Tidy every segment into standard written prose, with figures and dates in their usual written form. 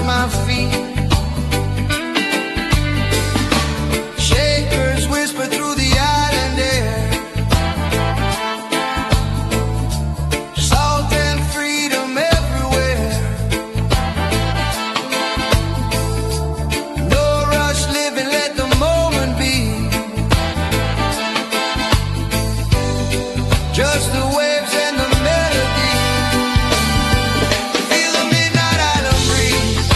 my feet. Shakers whisper through the island air. Salt and freedom everywhere. No rush living, let the moment be. Just the waves and the melody. Feel the midnight island breeze.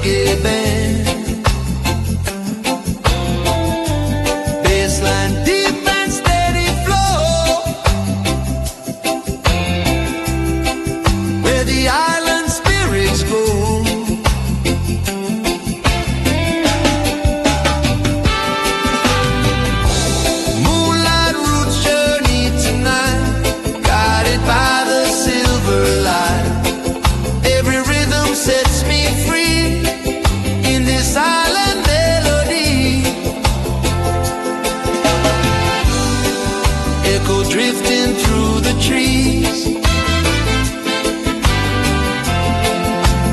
reggae band. Bassline deep and steady flow, where the island spirits go. Moonlight roots journey tonight, guided by the silver light. Every rhythm sets me free in this island melody. Echo drifting through the trees,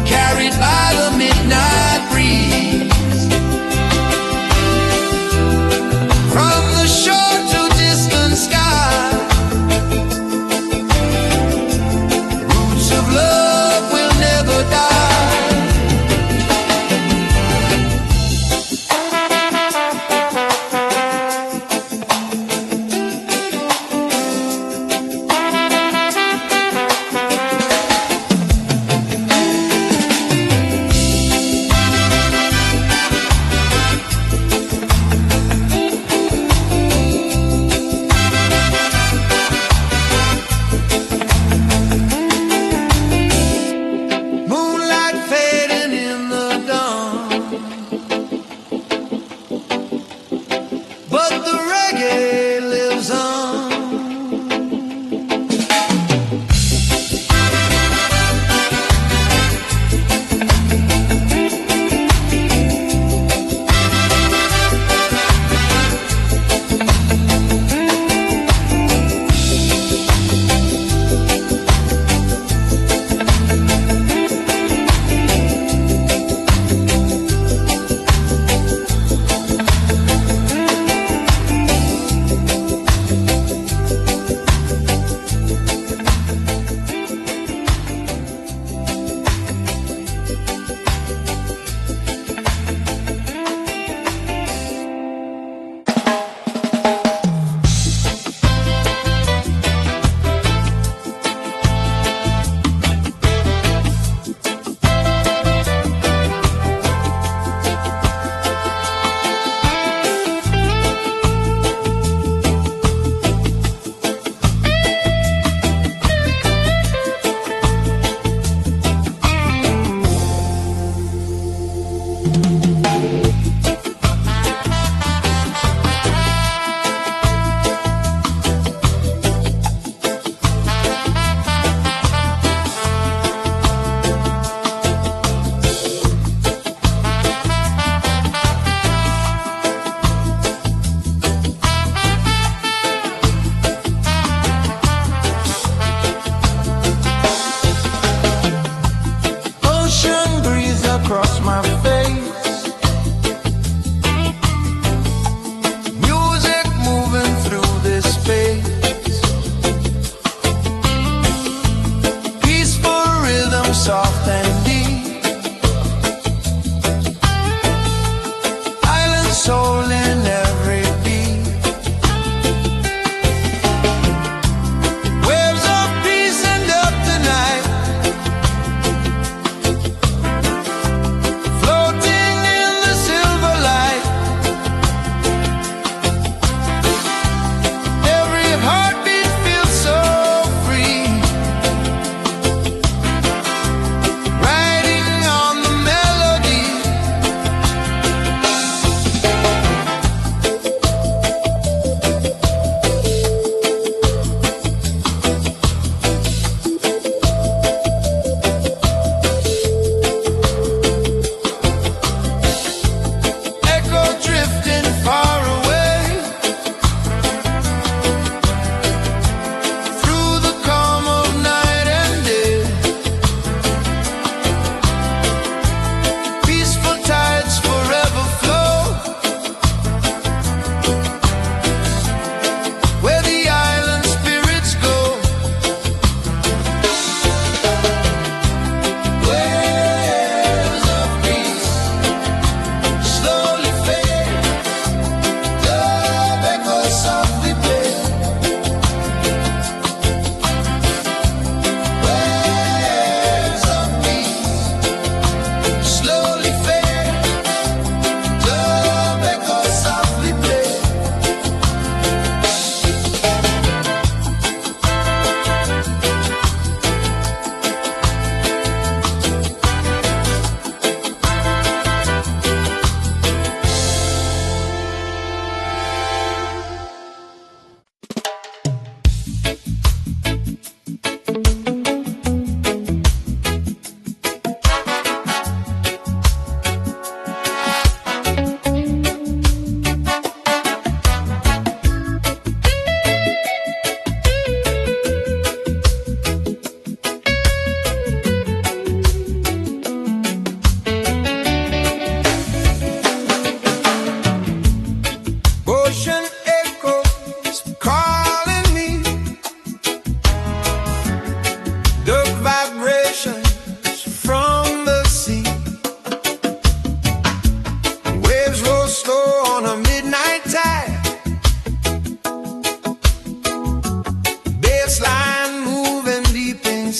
carried by the midnight breeze. From the shore to distant sky, roots of love will never die.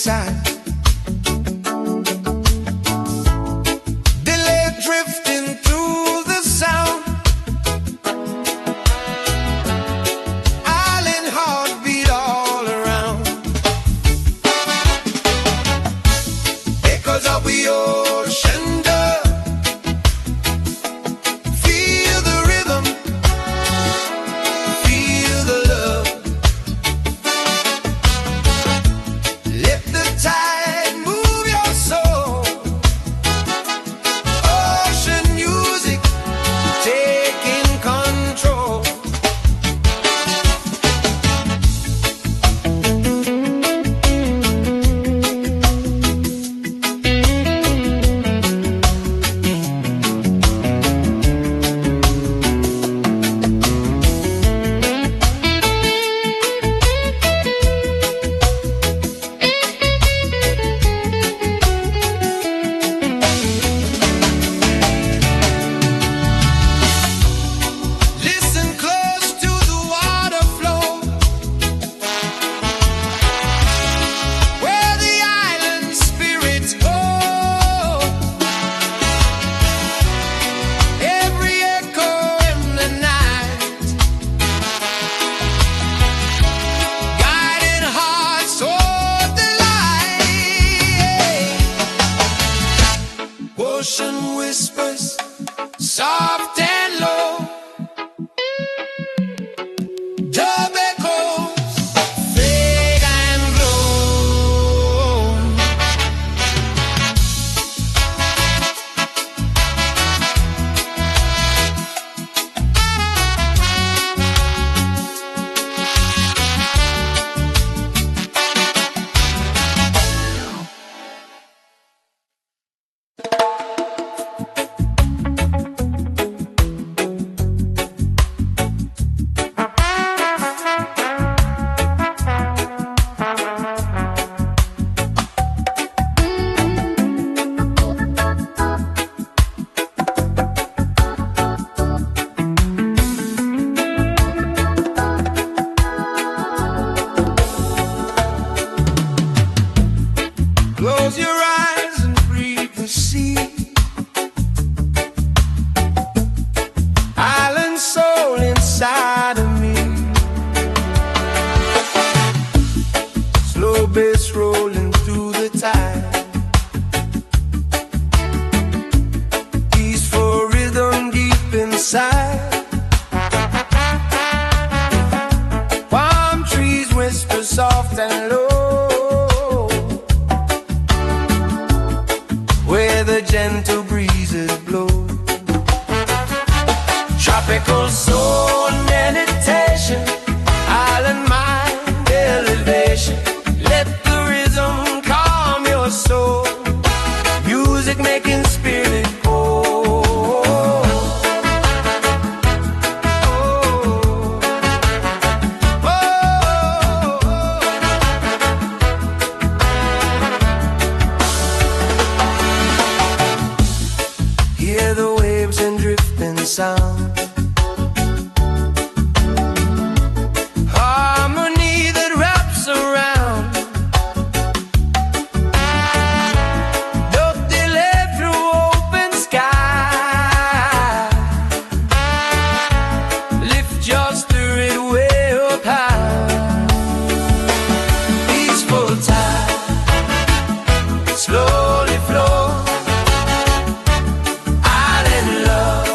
inside. They lay drifting through the sound. Island heartbeat all around. Echoes of the ocean dove. Feel the rhythm. Feel the love. Let the tide move your soul. Ocean music taking control. Listen close to the water flow, where the island spirits go. Every echo in the night, guiding hearts toward the light. Ocean whispers, soft and low. Dub echoes, fade and glow. Close your eyes and breathe the sea. Island soul inside of me. Slow bass rolling through the tide. Peaceful rhythm deep inside. Palm trees whisper soft and low, where the gentle breezes blow. Tropical soul meditation, island mind elevation. Let the rhythm calm your soul. Music making spirit whole. Hear the waves and drifting sound. Harmony that wraps around. Don't delay through open sky. Lift your spirit way up high. Peaceful tide slowly flow. Island love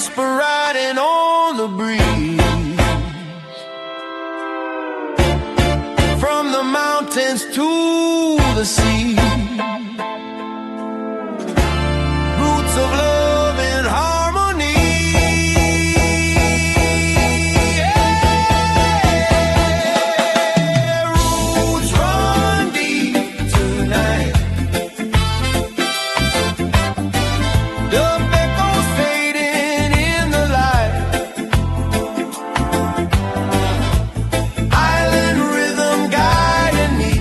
whisper riding on the breeze. From the mountains to the sea, roots of love and harmony. Yeah, roots run deep tonight. The echoes fading in the light. Island rhythm guiding me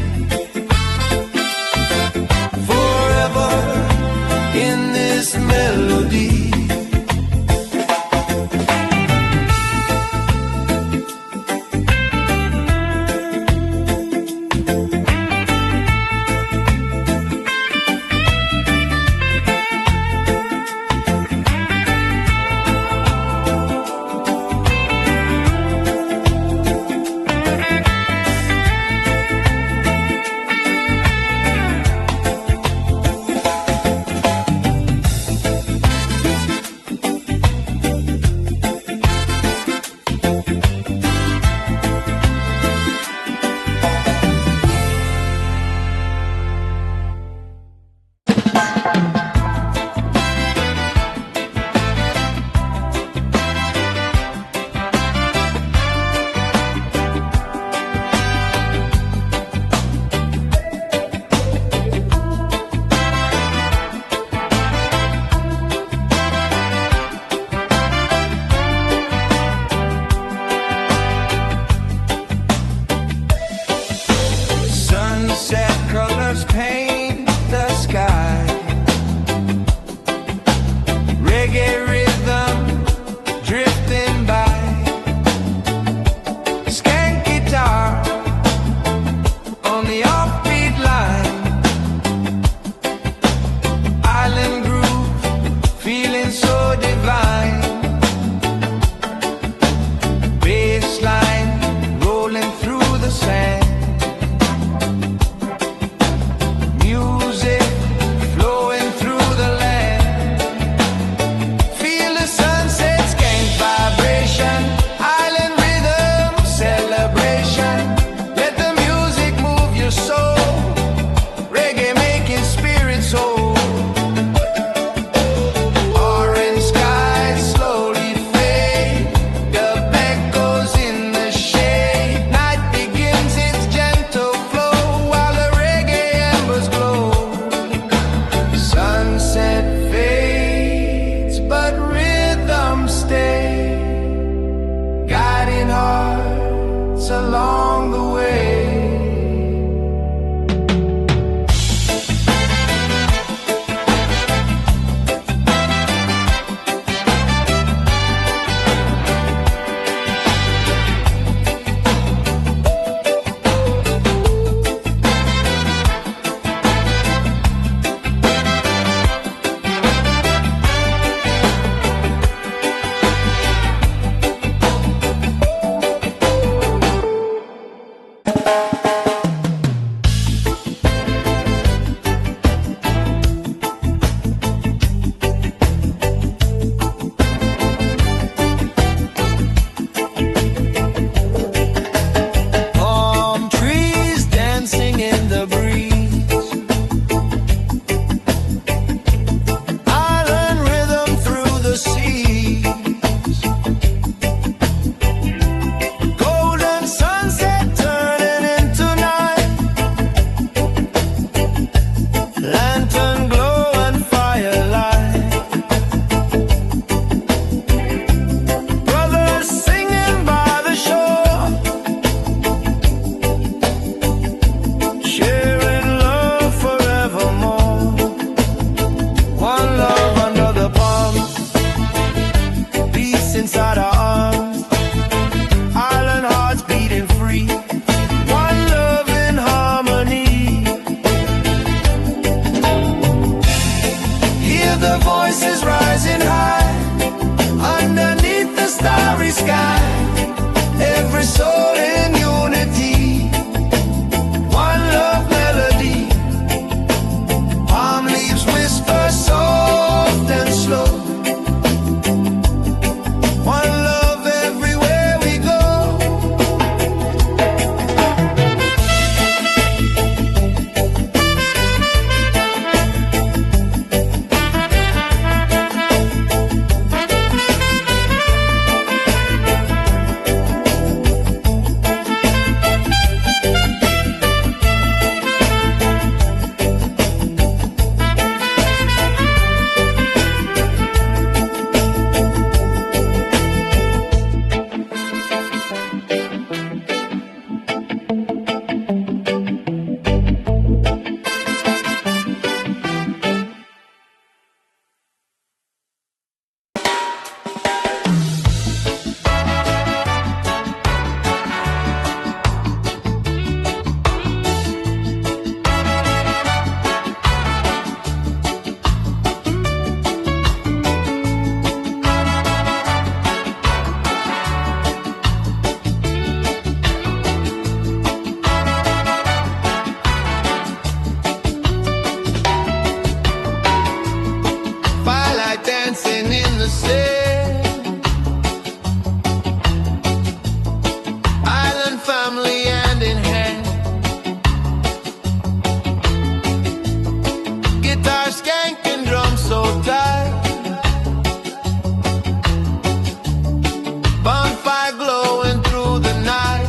forever in this melody. Sunset colors paint the sky. Reggae rhythm drifting by. Skank guitar on the offbeat line. Island groove feeling so divine. Bassline rolling through the sand. Music flowing through the land. Feel the sunset, skank vibration. Island rhythm celebration. Let the music move your soul. Reggae making spirits whole. Orange skies slowly fade. The echoes in the shade. Night begins its gentle flow while the reggae embers glow. Sunset fades, but rhythm stays, guiding hearts along the way. Palm trees dancing in the breeze. Island rhythm through the seas. Golden sunset turning into night. Lantern glow and firelight. Brothers singing by the shore, sharing love forevermore. One love under the palms, peace inside our arms. Island hearts beating free. One love in harmony. Hear the voices rising high underneath the starry sky. Every soul in unity. One love melody. Palm leaves whisper soft and slow. moonlight dancing in the sand. Island family hand in hand. Guitar skanking, drums so tight. Bonfire glowing through the night.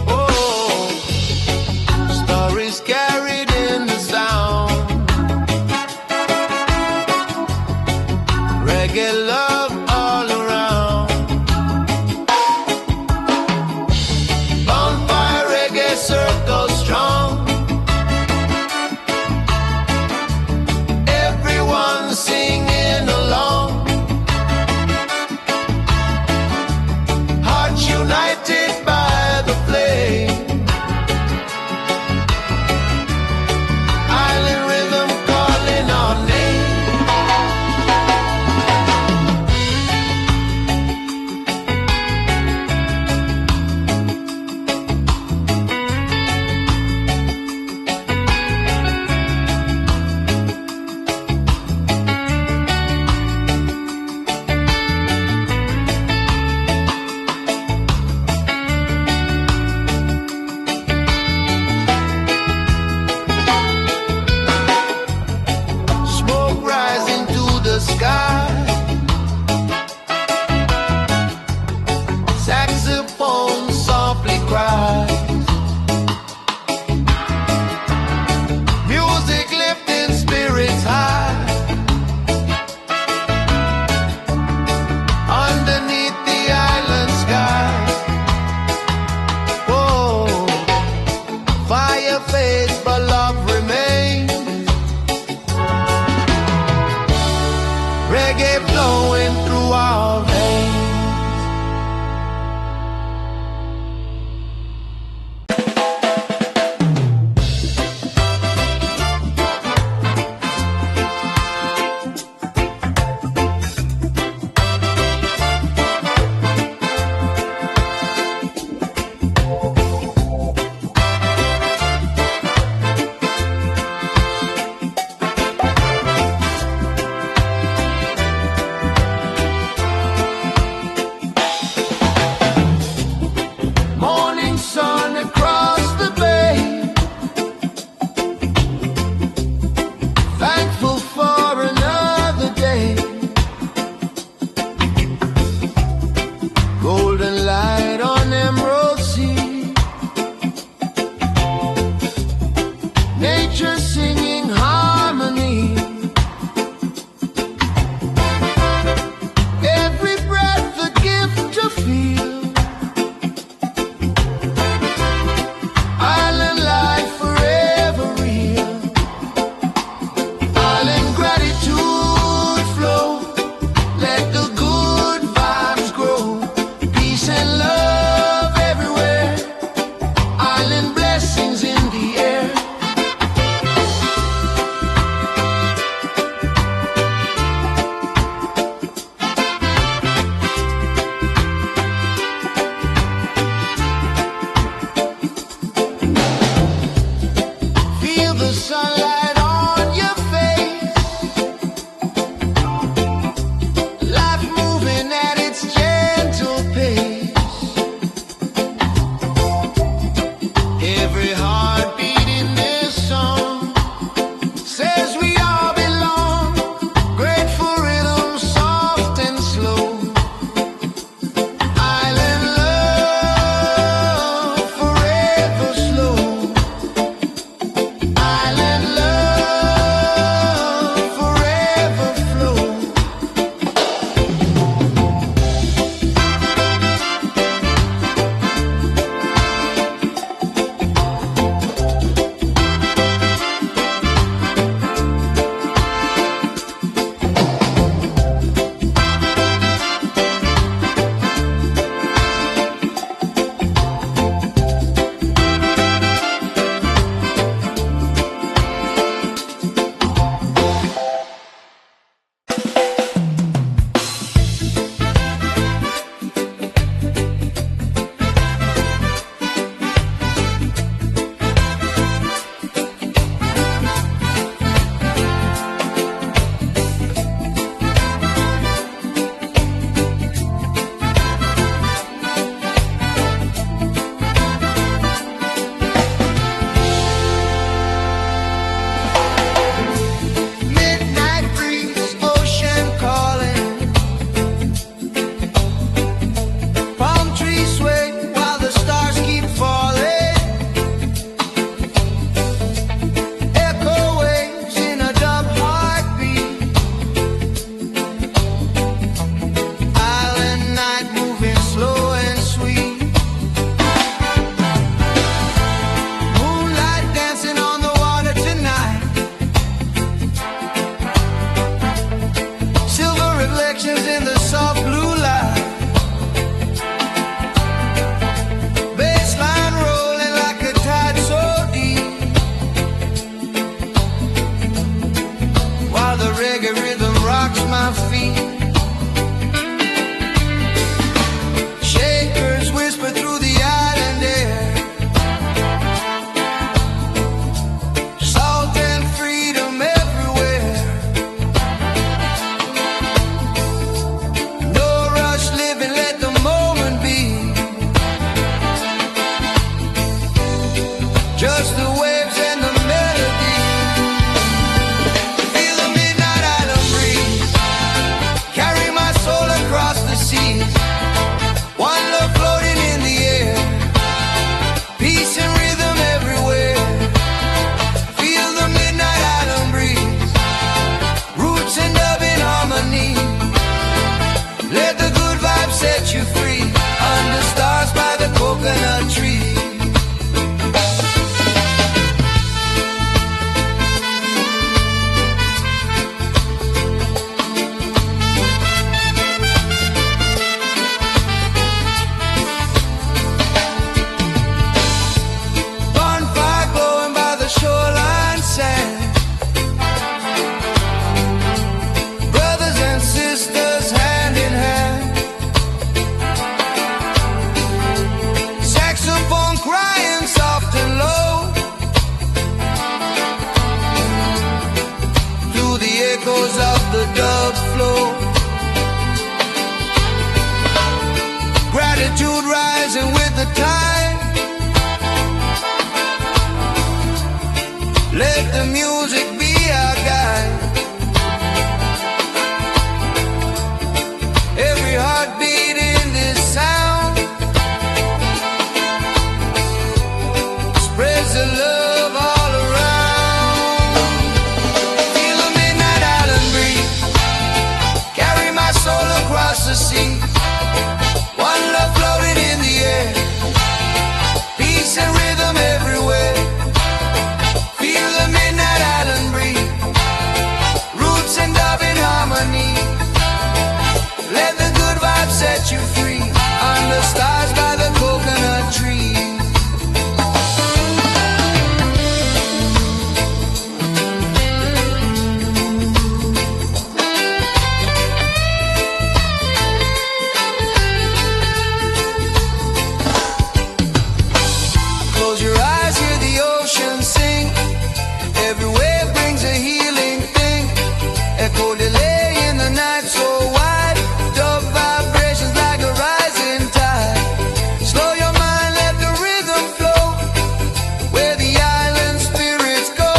Oh, stories carried in the sound. Reggae love all around. Bonfire reggae circle strong. Everyone singing along. Hearts united by the flame. Island rhythm calling our name. Smoke rising to the sky. Saxophone softly cries. Music lifting spirits high. Underneath the island sky. Whoa, fire fades but love remains. Reggae echoes of the dub flow. Gratitude rising with the tide. Let the music be our guide. Every heartbeat in this sound spreads the love all around. Feel the midnight island breeze, carry my soul across the sea. One love floating in the air, peace and rhythm everywhere. Feel the midnight island breeze, roots and dove in harmony. Let the good vibes set you free, under stars by the coconut tree. Close your eyes, hear the ocean sing. Every wave brings a healing thing. Echo delay in the night so wide. Dove vibrations like a rising tide. Slow your mind, let the rhythm flow. Where the island spirits go.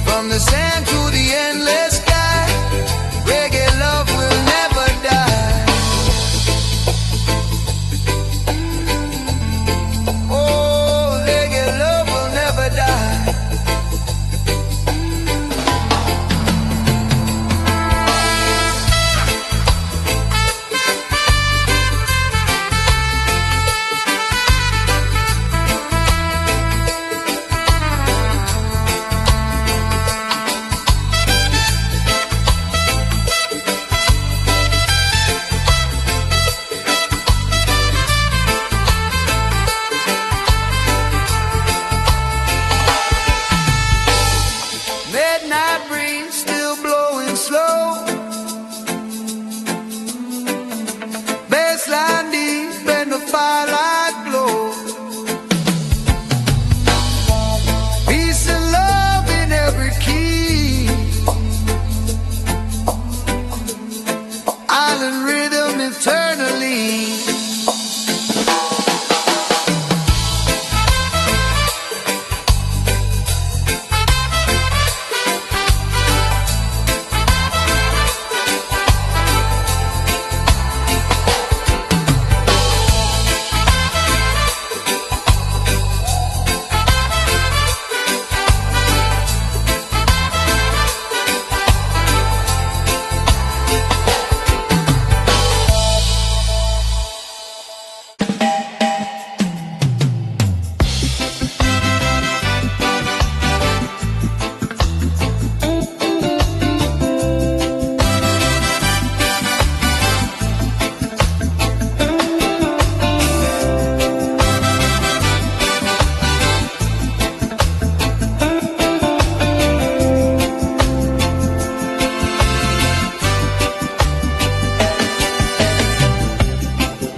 From the sand to the endless sky. Reggae love will never die. Oh, reggae love will never die. Midnight breeze still blowing slow. Bassline deep and the firelight glow. Peace and love in every key. Island rhythm eternally.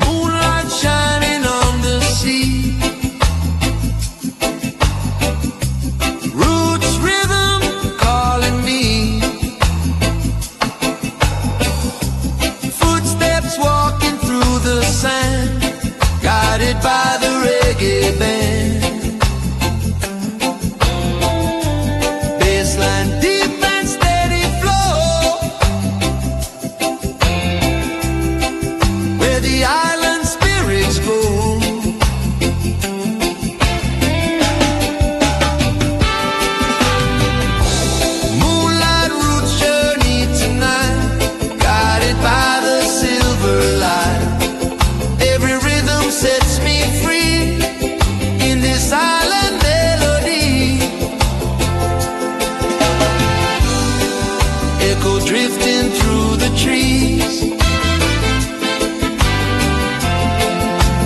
Moonlight shining on the sea. Roots rhythm calling me. Footsteps walking through the sand, guided by the reggae band. Bassline deep and steady flow. Where the island spirits go. Moonlight roots journey tonight, guided by the silver light. Every rhythm sets me free in this island melody. Echo drifting through the trees,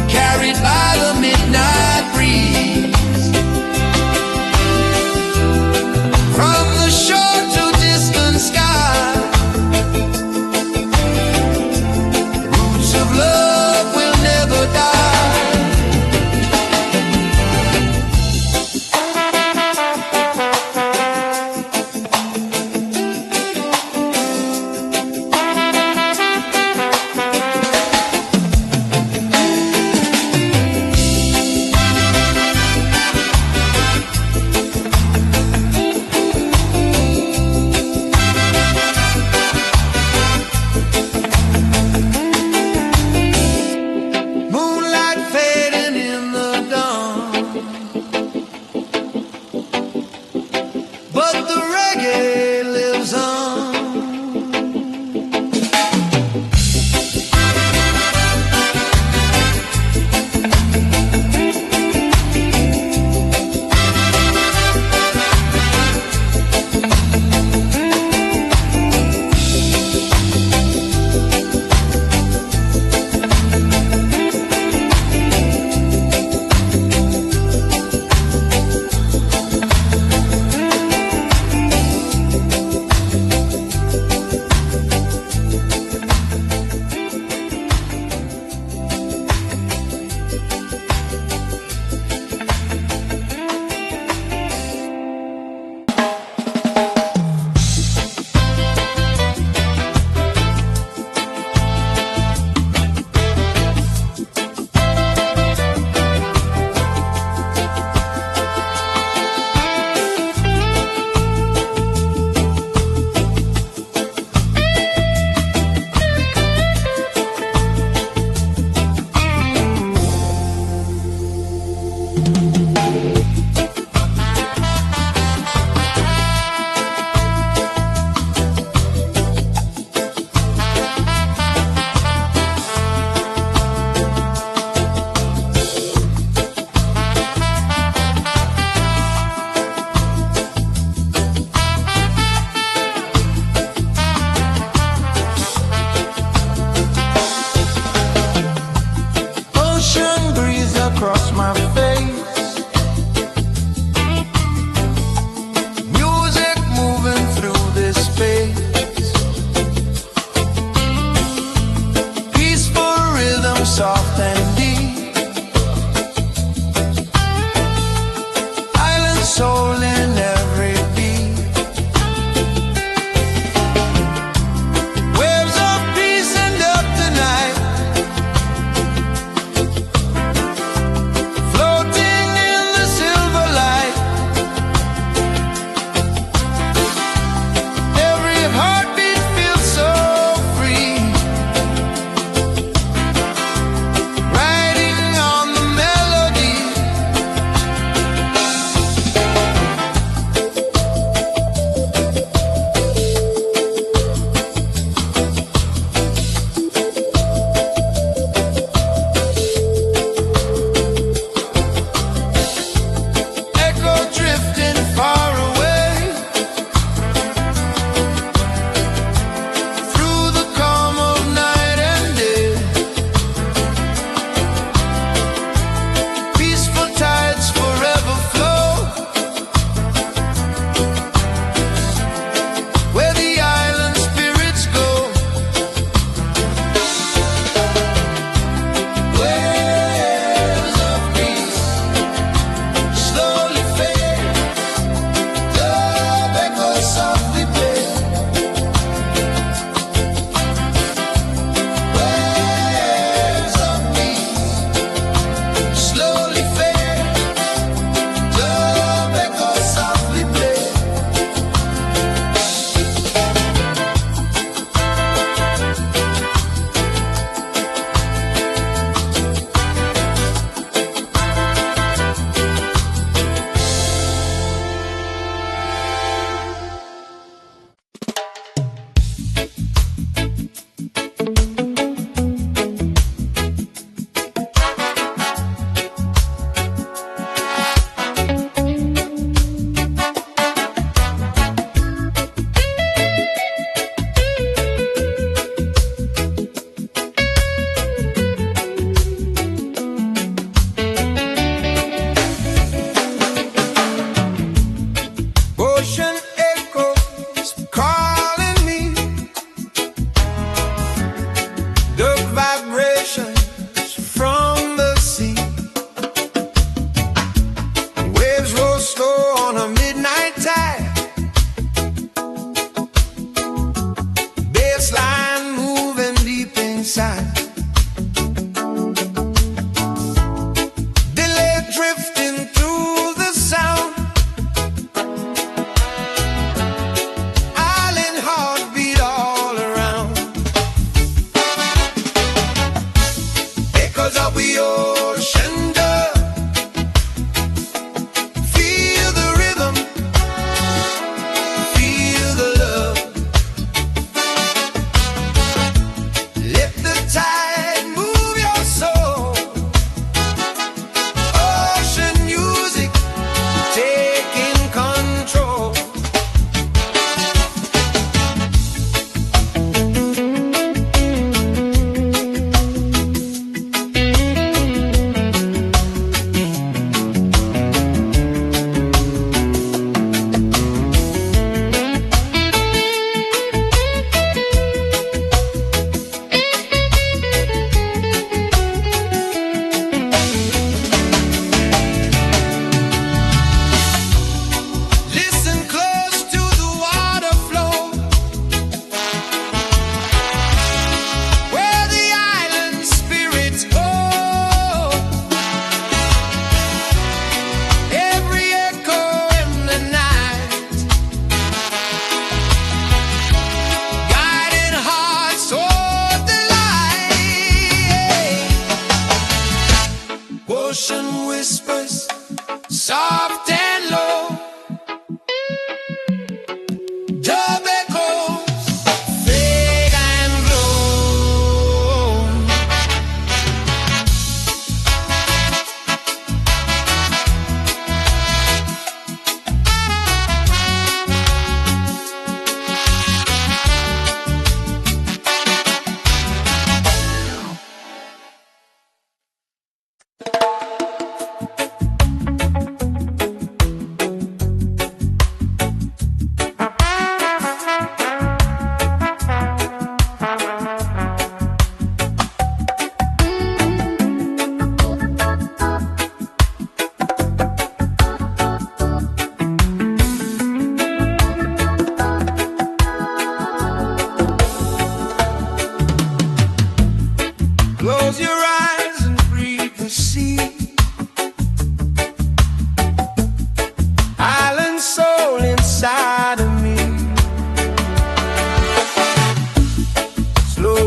carried by the midnight breeze. From the shore to distant sky, roots of love will never die.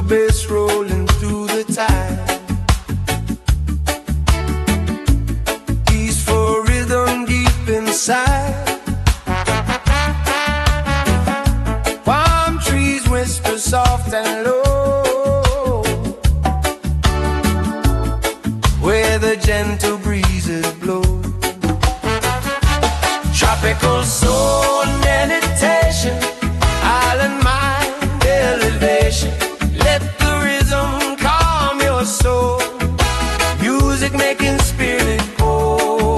bass rolling through the tide. Peaceful rhythm deep inside. Palm trees whisper soft and low, where the gentle breezes blow. Tropical soul meditation, island mind elevation. Let the rhythm calm your soul. Music making spirit whole.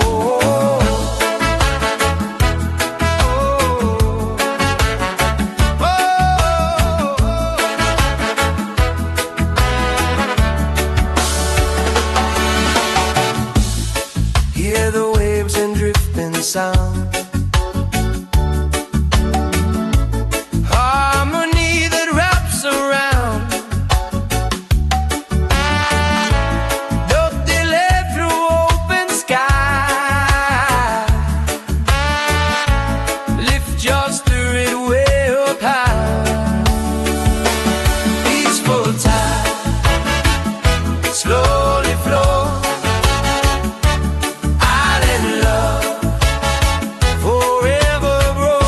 Hear the waves and drifting sound. Slowly flow, island love forever grow.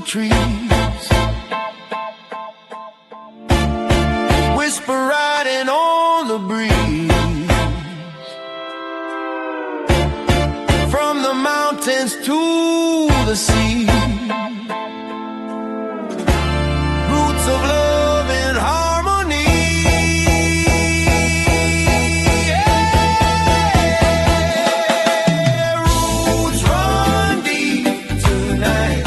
Trees whisper riding on the breeze, from the mountains to the sea. Roots of love and harmony. Yeah. Roots run deep tonight.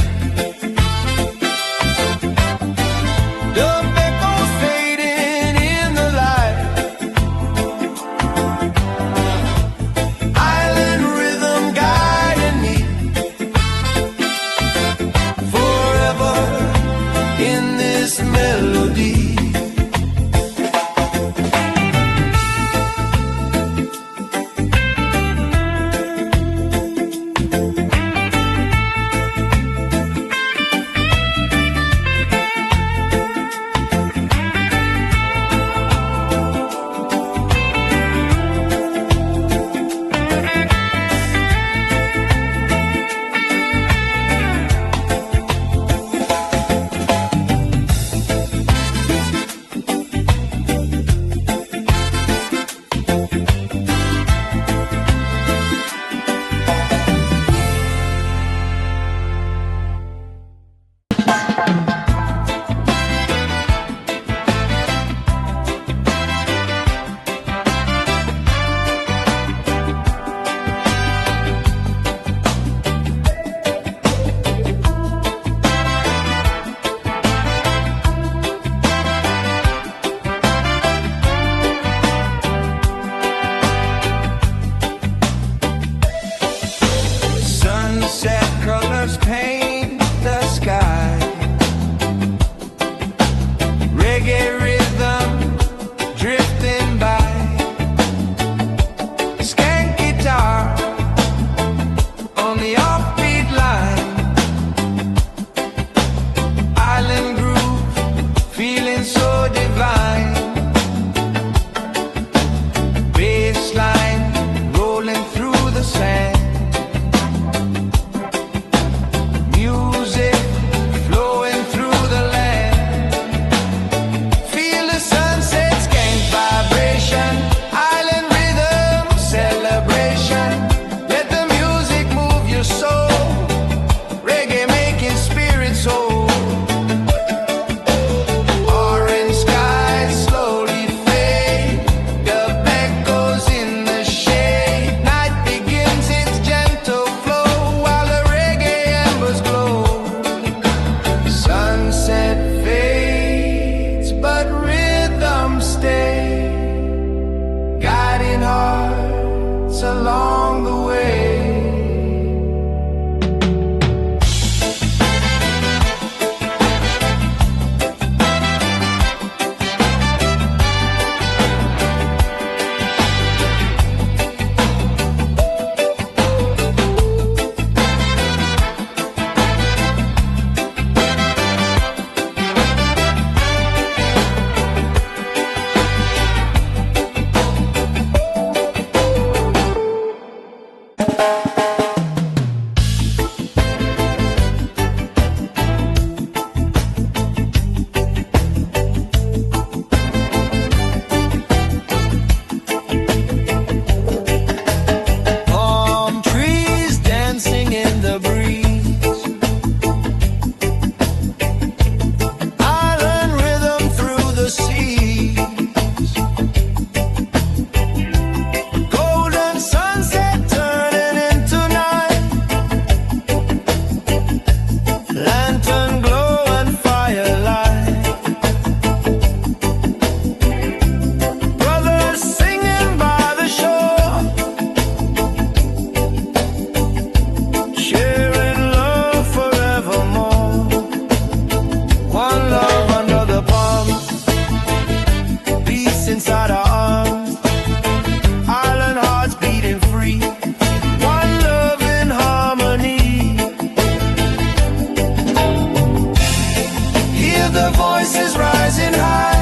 voices rising high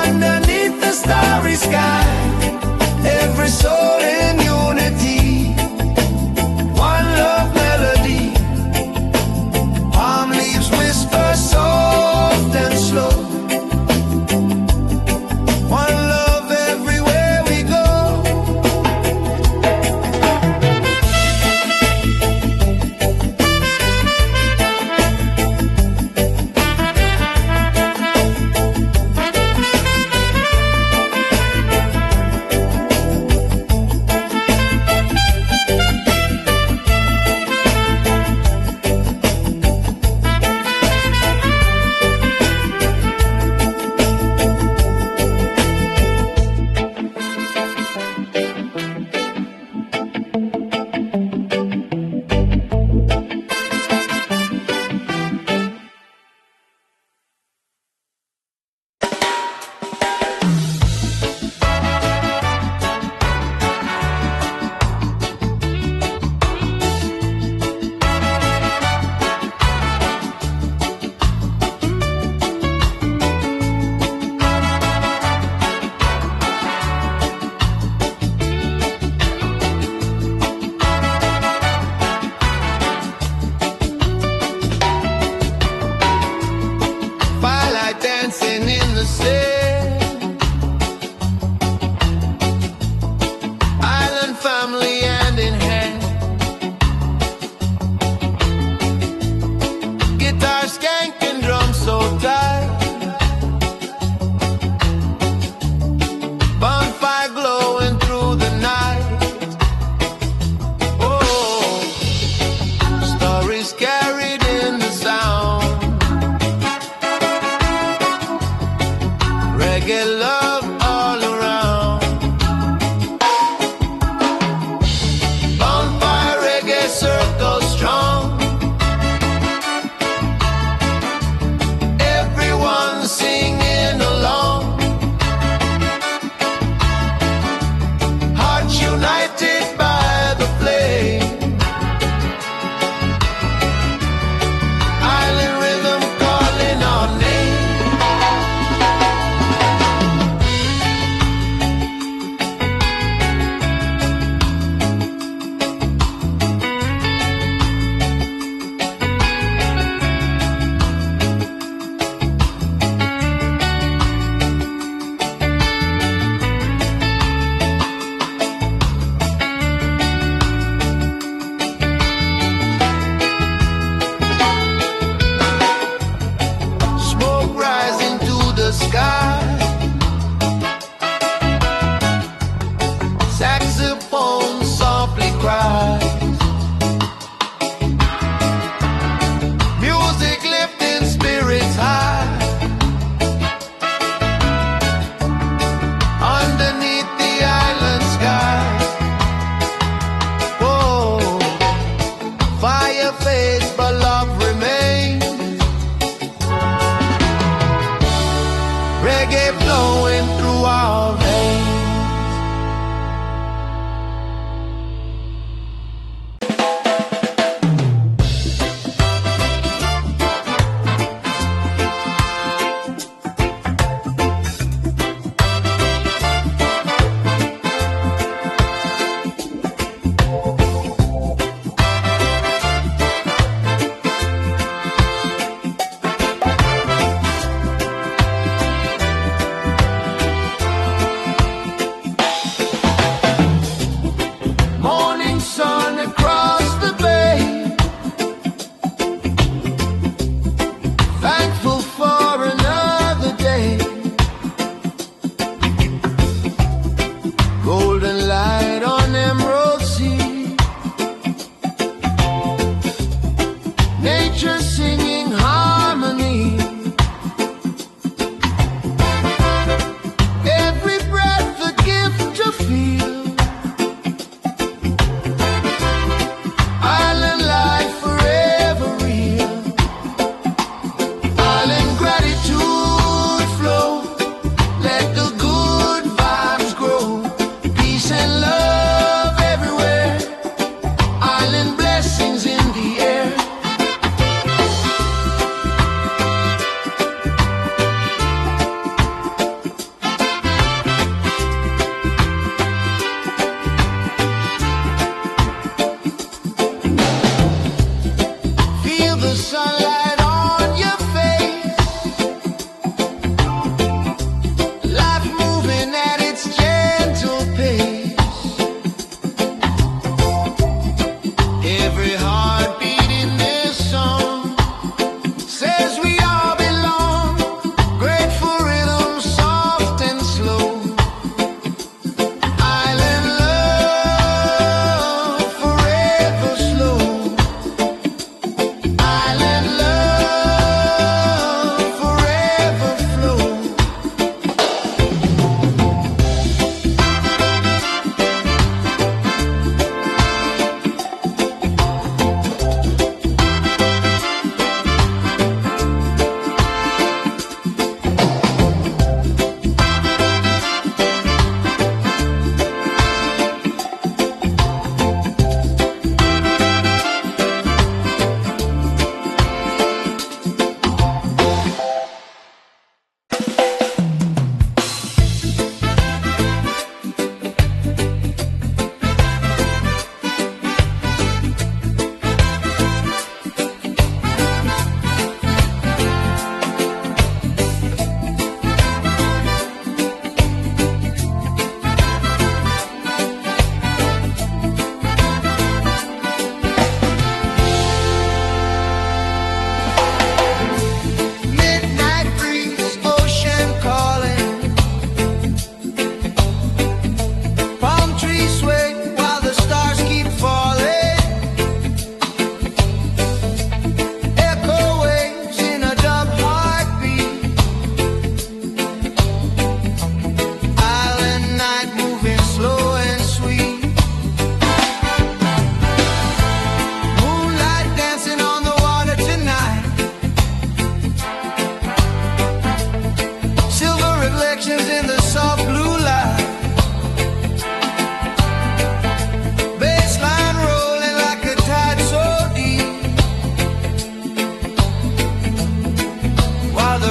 underneath the starry sky. Every soul in unity, one love melody. Palm leaves whisper soft and slow. One love everywhere we go. Dancing in the sand, island family hand in hand, guitar skanking, drum so tight, bonfire glowing through the night. Oh, stories carried in the sound. Reggae love all around. Bonfire reggae circle strong. Everyone singing along. Hearts united by the flame. Island rhythm calling our name.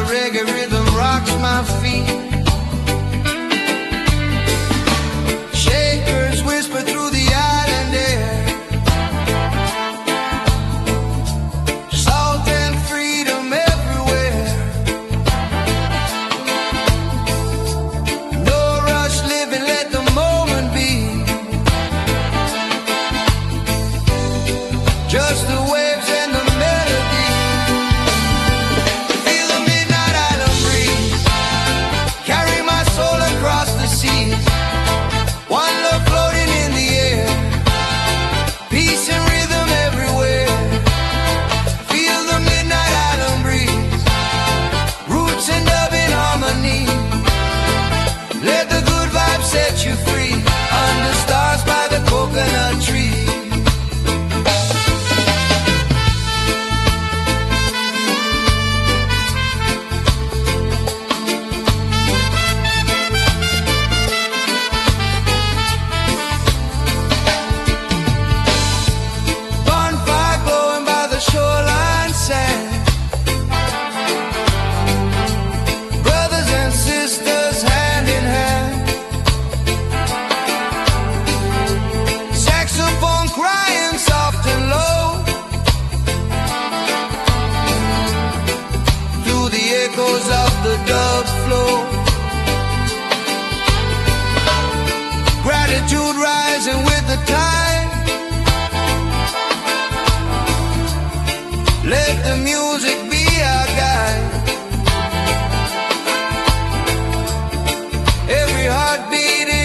reggae rhythm rocks my feet. Shakers whisper through the island air. Salt and freedom everywhere. No rush living, let the moment be. Just the waves and the melody. Feel the midnight island breeze. Carry my soul across the seas. One love floating in the air. Peace and rhythm everywhere. Feel the midnight island breeze. Roots and dub in harmony. Let the good vibes set you free. Under stars by the coconut tree. Bonfire glowing by the shoreline sand. Brothers and sisters hand in hand. Saxophone crying soft and low. Through the echoes of the dust.